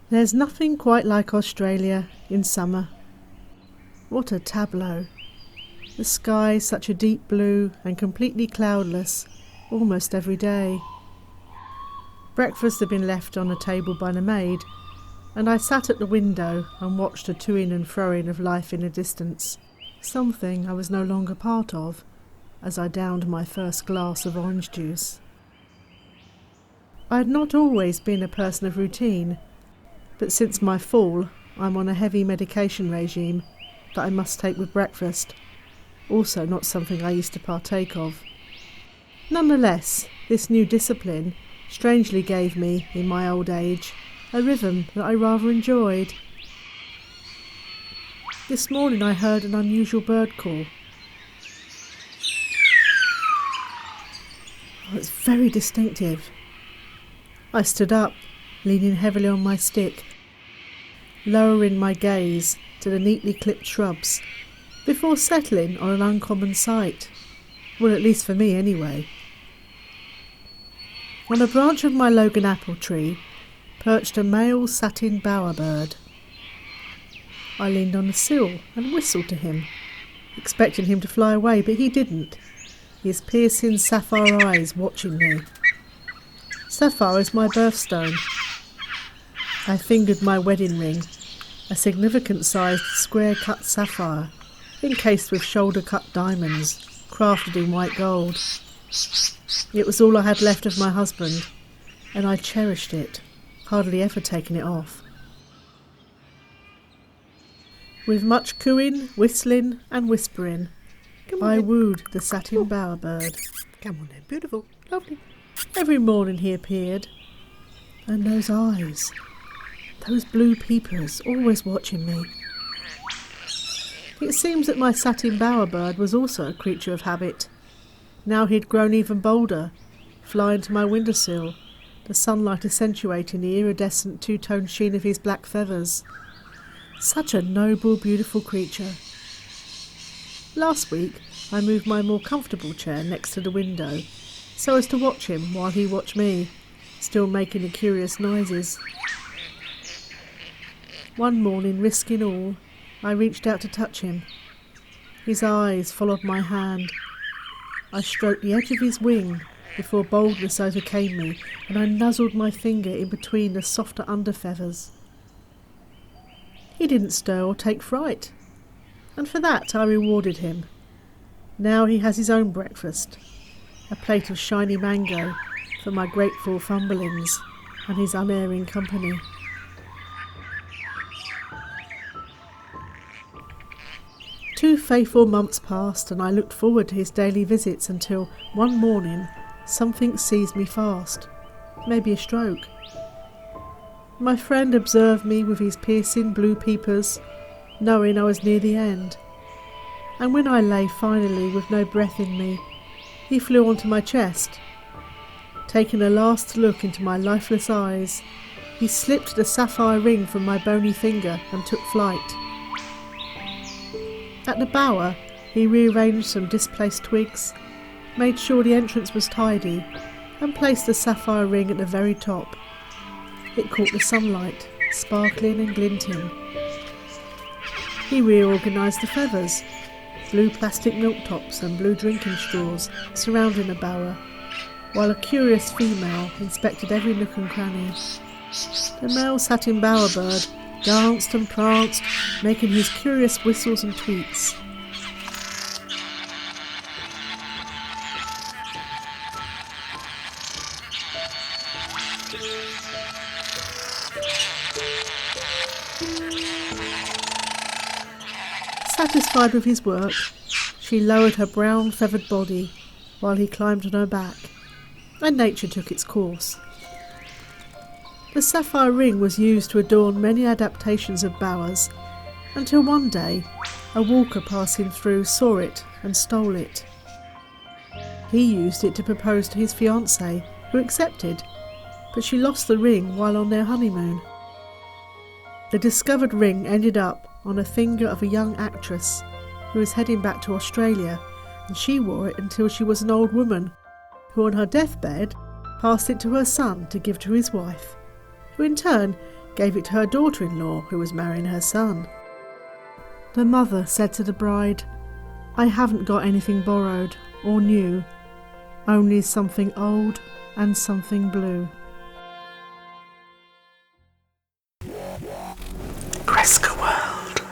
There's nothing quite like Australia in summer. What a tableau. The sky such a deep blue and completely cloudless almost every day. Breakfast had been left on a table by the maid, and I sat at the window and watched the to-in and fro-in of life in the distance, something I was no longer part of, as I downed my first glass of orange juice. I had not always been a person of routine, but since my fall I'm on a heavy medication regime that I must take with breakfast, also not something I used to partake of. Nonetheless, this new discipline strangely gave me, in my old age, a rhythm that I rather enjoyed. This morning I heard an unusual bird call. Oh, it's very distinctive. I stood up, leaning heavily on my stick, lowering my gaze to the neatly clipped shrubs, before settling on an uncommon sight. Well, at least for me anyway. On a branch of my Logan apple tree perched a male Satin Bower bird. I leaned on the sill and whistled to him, expecting him to fly away, but he didn't, his piercing sapphire eyes watching me. Sapphire is my birthstone. I fingered my wedding ring, a significant-sized square-cut sapphire, encased with shoulder-cut diamonds, crafted in white gold. It was all I had left of my husband, and I cherished it, hardly ever taking it off. With much cooing, whistling and whispering, I wooed the Satin Bower bird. Come on then, beautiful, lovely. Every morning he appeared, and those eyes, those blue peepers, always watching me. It seems that my Satin Bower bird was also a creature of habit. Now he'd grown even bolder, flying to my windowsill, the sunlight accentuating the iridescent two-tone sheen of his black feathers. Such a noble, beautiful creature. Last week I moved my more comfortable chair next to the window, so as to watch him while he watched me, still making the curious noises. One morning, risking all, I reached out to touch him. His eyes followed my hand. I stroked the edge of his wing before boldness overcame me, and I nuzzled my finger in between the softer underfeathers. He didn't stir or take fright, and for that I rewarded him. Now he has his own breakfast, a plate of shiny mango for my grateful fumblings and his unerring company. Two faithful months passed, and I looked forward to his daily visits until one morning something seized me fast, maybe a stroke. My friend observed me with his piercing blue peepers, knowing I was near the end, and when I lay finally with no breath in me, he flew onto my chest. Taking a last look into my lifeless eyes, he slipped the sapphire ring from my bony finger and took flight. At the bower, he rearranged some displaced twigs, made sure the entrance was tidy, and placed the sapphire ring at the very top. It caught the sunlight, sparkling and glinting. He reorganised the feathers, blue plastic milk tops and blue drinking straws surrounding the bower, while a curious female inspected every nook and cranny. The male Satin Bower bird danced and pranced, making his curious whistles and tweets. Satisfied with his work, she lowered her brown feathered body while he climbed on her back, and nature took its course. The sapphire ring was used to adorn many adaptations of bowers, until one day a walker passing through saw it and stole it. He used it to propose to his fiancée, who accepted, but she lost the ring while on their honeymoon. The discovered ring ended up on a finger of a young actress who was heading back to Australia, and she wore it until she was an old woman, who on her deathbed passed it to her son to give to his wife, who in turn gave it to her daughter-in-law who was marrying her son. The mother said to the bride, "I haven't got anything borrowed or new, only something old and something blue." Kreska World.